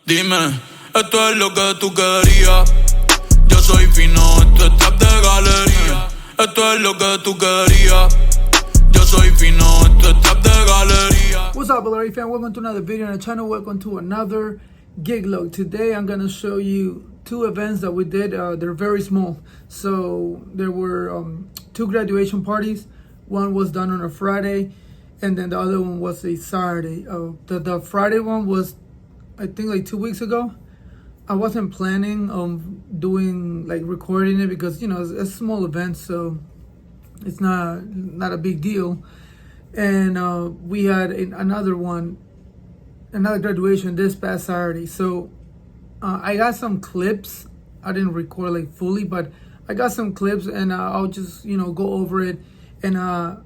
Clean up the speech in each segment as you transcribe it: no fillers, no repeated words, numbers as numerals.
Dime, esto es lo que tú querías. Yo soy fino, esto es trap de galería. Esto es lo que tú querías. Yo soy fino, esto es trap de galería. What's up, LRA fan? Welcome to another video on the channel. Welcome to another gig log. Today I'm going to show you two events that we did. They're very small. So there were two graduation parties. One was done on a Friday, and then the other one was a Saturday. The Friday one was, I think, like 2 weeks ago. I wasn't planning on doing, like, recording it because, you know, it's a small event, so it's not a big deal. And we had another graduation this past Saturday. So I got some clips. I didn't record like fully, but I got some clips, and I'll just, you know, go over it in a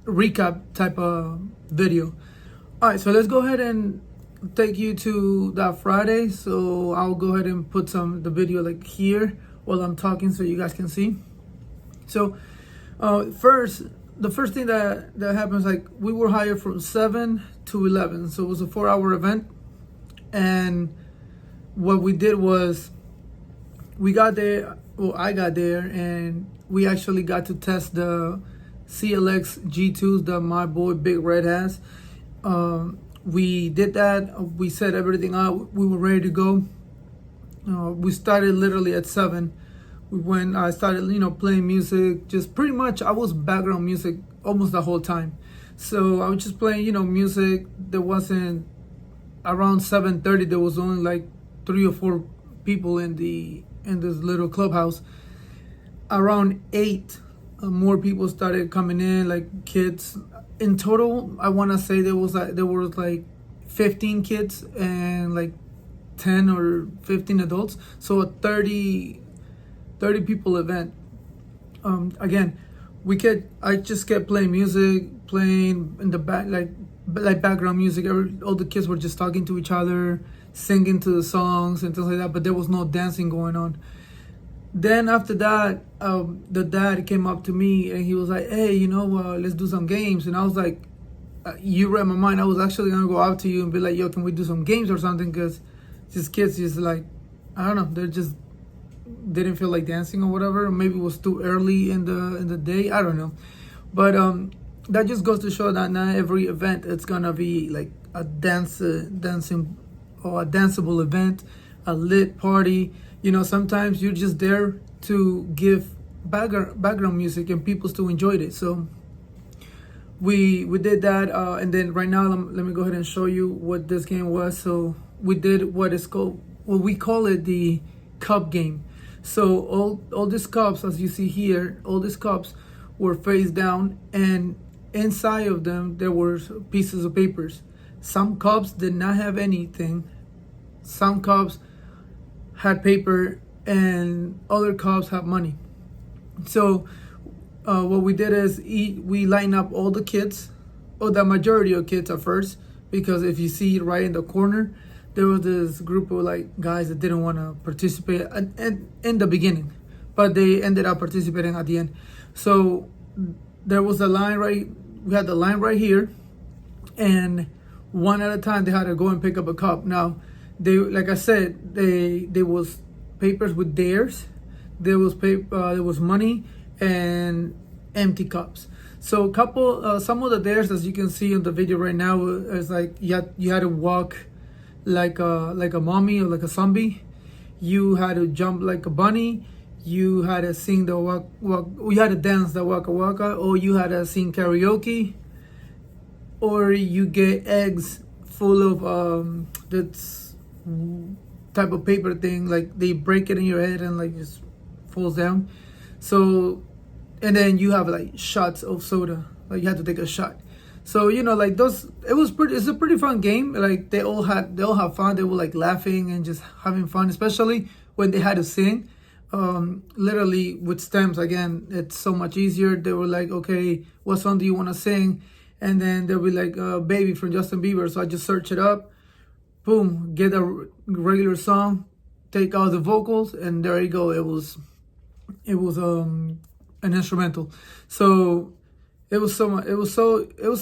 recap type of video. All right, so let's go ahead and take you to that Friday. So I'll go ahead and put the video like here while I'm talking so you guys can see. So the first thing that happens, like, we were hired from 7 to 11, so it was a 4-hour event. And what we did was we got there, well, I got there, and we actually got to test the CLX G2s that my boy Big Red has. We did that. We set everything up. We were ready to go. We started literally at 7. I started, you know, playing music. Just pretty much, I was background music almost the whole time. So I was just playing, you know, music. There wasn't, around 7:30, there was only like 3 or 4 people in this little clubhouse. Around 8, more people started coming in, like kids. In total, I want to say there was like 15 kids and like 10 or 15 adults. So a 30 people event. Again, I just kept playing music, playing in the back, like background music. All the kids were just talking to each other, singing to the songs and things like that, but there was no dancing going on. Then after that, the dad came up to me and he was like, "Hey, you know, let's do some games." And I was like, you read my mind. I was actually gonna go out to you and be like, "Yo, can we do some games or something?" Because these kids just, like, I don't know, they just didn't feel like dancing or whatever. Or maybe it was too early in the day. I don't know. But that just goes to show that not every event it's gonna be like a dancing or a danceable event, a lit party. You know, sometimes you're just there to give background music and people still enjoyed it. So we did that, and then right now let me go ahead and show you what this game was. So we did what we call it the cup game. So all these cups, as you see here, all these cups were face down, and inside of them there were pieces of papers. Some cups did not have anything. Some cups had paper, and other cups have money. So what we did is we line up all the kids, or the majority of kids at first, because if you see right in the corner, there was this group of like guys that didn't want to participate in the beginning, but they ended up participating at the end. So there was a line we had the line right here, and one at a time they had to go and pick up a cup. Now, like I said, there was papers with dares, there was money and empty cups. So some of the dares, as you can see in the video right now, is like you had to walk like a mommy or like a zombie. You had to jump like a bunny. You had to sing the walk. You had to dance the waka waka, or you had to sing karaoke, or you get eggs full of that's type of paper thing, like they break it in your head and like just falls down. So, and then you have like shots of soda, like you have to take a shot. So, you know, like those, it's a pretty fun game. Like they all have fun. They were like laughing and just having fun, especially when they had to sing. Literally with stems, again, it's so much easier. They were like, "Okay, what song do you want to sing?" And then they'll be like, "Baby" from Justin Bieber. So I just search it up, boom, get a regular song, take out the vocals, and there you go. It was an instrumental. So it was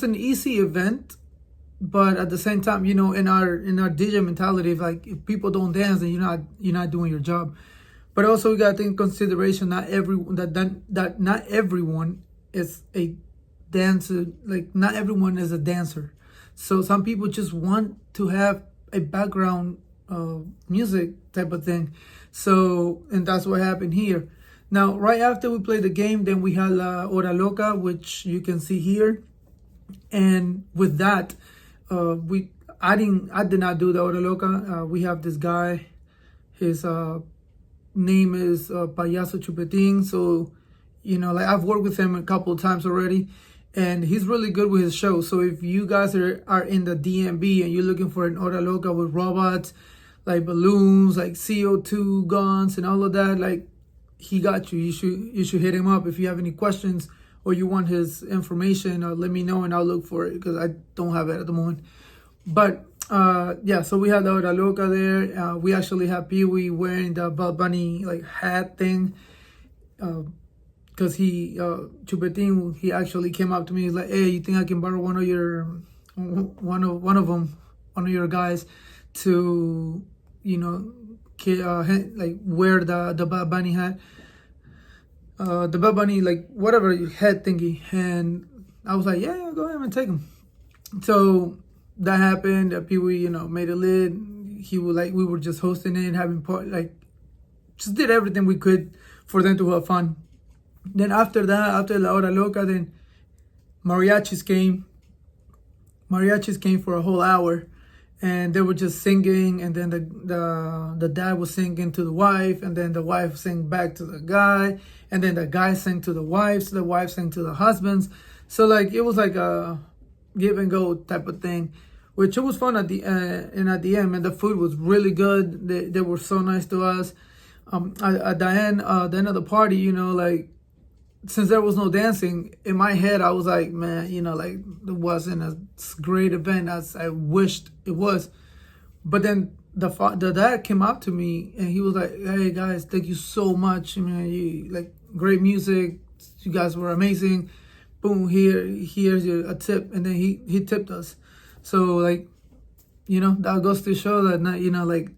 an easy event. but at the same time, you know, in our DJ mentality, if people don't dance, then you're not doing your job. But also we got to take in consideration that not everyone is a dancer. Like not everyone is a dancer. So some people just want to have a background music type of thing. So, and that's what happened here. Now, right after we played the game, then we had La Hora Loca, which you can see here. And with that, I did not do the Hora Loca. We have this guy. His name is Payaso Chupetin. So, you know, like I've worked with him a couple of times already, and he's really good with his show. So if you guys are in the DMV and you're looking for an Hora Loca with robots, like balloons, like CO2 guns and all of that, like he got you. You should hit him up. If you have any questions or you want his information, let me know and I'll look for it because I don't have it at the moment. But yeah, so we had the Hora Loca there. We actually have Pee Wee wearing the Bad Bunny like hat thing. Because Chupetin, he actually came up to me. He's like, "Hey, you think I can borrow one of your guys to, you know, like wear the Bad Bunny hat, the Bad Bunny like whatever head thingy?" And I was like, "Yeah, go ahead and take him." So that happened. Pee Wee, you know, made a lid. He was like, we were just hosting it, having just did everything we could for them to have fun. Then after that, after La Hora Loca, then mariachis came. Mariachis came for a whole hour, and they were just singing. And then the dad was singing to the wife, and then the wife sang back to the guy, and then the guy sang to the wife, so the wife sang to the husbands. So like it was like a give and go type of thing, which it was fun at the and at the end. And the food was really good. They were so nice to us. At the end of the party, you know, like, since there was no dancing, in my head, I was like, man, you know, like, it wasn't as great event as I wished it was. But then the dad came up to me and he was like, "Hey guys, thank you so much. I mean, you like great music. You guys were amazing. Boom, here's a tip." And then he tipped us. So like, you know, that goes to show that not, you know, like,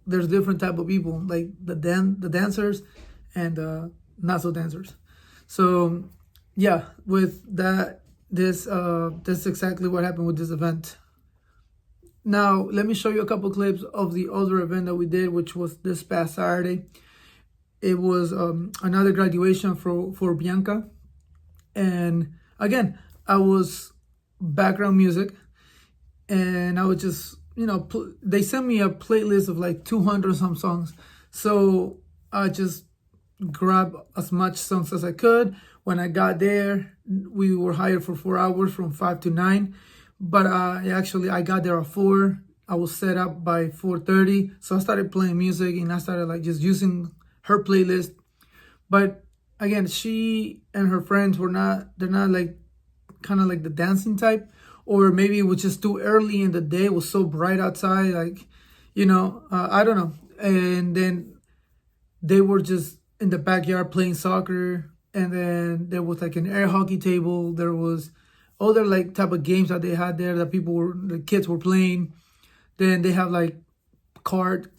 there's different type of people, like the dancers and not so dancers. So yeah, with that, this is exactly what happened with this event. Now let me show you a couple clips of the other event that we did, which was this past Saturday. It was another graduation for Bianca, and again, I was background music, and I was just, you know, they sent me a playlist of like 200 some songs, so I just grabbed as much songs as I could. When I got there, we were hired for 4 hours from 5 to 9, but I got there at 4. I was set up by 4:30, so I started playing music and I started like just using her playlist. But again, she and her friends they're not like kind of like the dancing type, or maybe it was just too early in the day. It was so bright outside, like, you know, I don't know. And then they were just in the backyard playing soccer, and then there was like an air hockey table. There was other like type of games that they had there that the kids were playing. Then they have like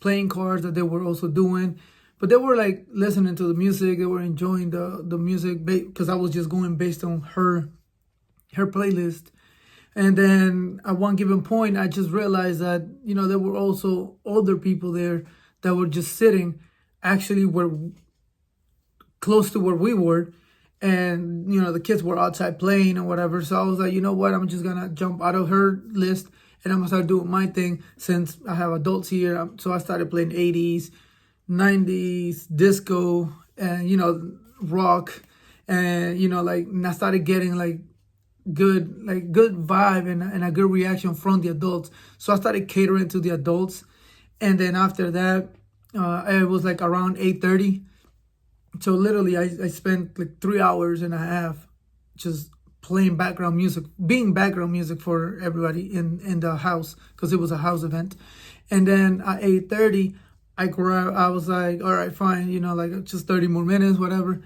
playing cards that they were also doing, but they were like listening to the music. They were enjoying the music because I was just going based on her playlist. And then at one given point, I just realized that, you know, there were also older people there that were just sitting, actually were close to where we were. And, you know, the kids were outside playing or whatever. So I was like, you know what, I'm just going to jump out of her list and I'm going to start doing my thing since I have adults here. So I started playing 80s, 90s, disco, and, you know, rock. And, you know, like, and I started getting like good vibe and a good reaction from the adults. So I started catering to the adults. And then after that, it was like around 8:30. So literally I spent like 3 hours and a half just playing background music, being background music for everybody in the house, because it was a house event. And then at 8:30, I was like, all right, fine, you know, like just 30 more minutes, whatever.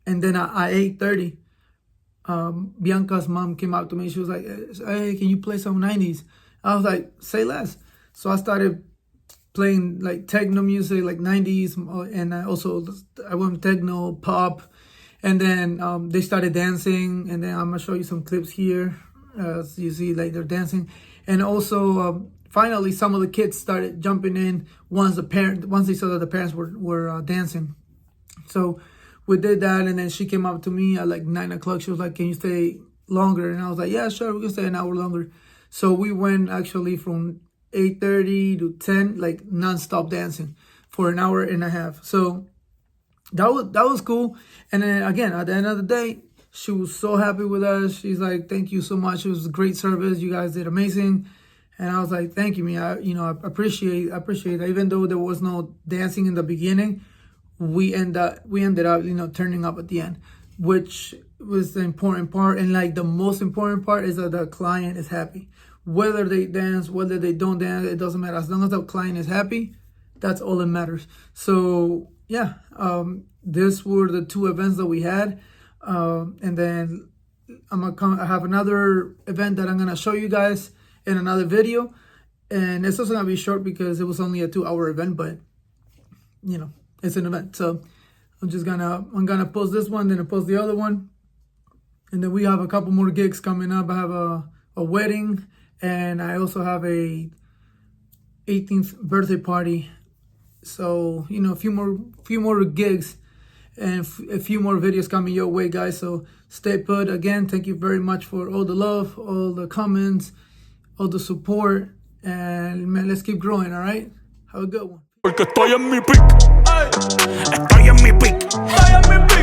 And then at 8:30, Bianca's mom came up to me. She was like, "Hey, can you play some 90s?" I was like, "Say less." So I started playing like techno music, like 90s, and I went techno, pop, and then they started dancing, and then I'm gonna show you some clips here. As you see, like they're dancing, and also finally some of the kids started jumping in once they saw that the parents were dancing. So we did that, and then she came up to me at like 9 o'clock. She was like, "Can you stay longer?" And I was like, "Yeah, sure, we can stay an hour longer." So we went actually from 8:30 to 10, like non-stop dancing for an hour and a half. So that was cool. And then again, at the end of the day, she was so happy with us. She's like, "Thank you so much. It was a great service. You guys did amazing." And I was like, "Thank you, me. I appreciate it. Even though there was no dancing in the beginning, we ended up, turning up at the end, which was the important part. And like the most important part is that the client is happy. Whether they dance, whether they don't dance, it doesn't matter. As long as the client is happy, that's all that matters." So yeah, these were the two events that we had. And then I have another event that I'm gonna show you guys in another video, and it's also gonna be short because it was only a 2-hour event, but it's an event. So I'm gonna post this one, then I'll post the other one, and then we have a couple more gigs coming up. I have a wedding, and I also have a 18th birthday party. So a few more gigs and a few more videos coming your way, guys. So stay put. Again, thank you very much for all the love, all the comments, all the support, and man, let's keep growing. All right, have a good one. Porque estoy en mi pick. Estoy en mi pick.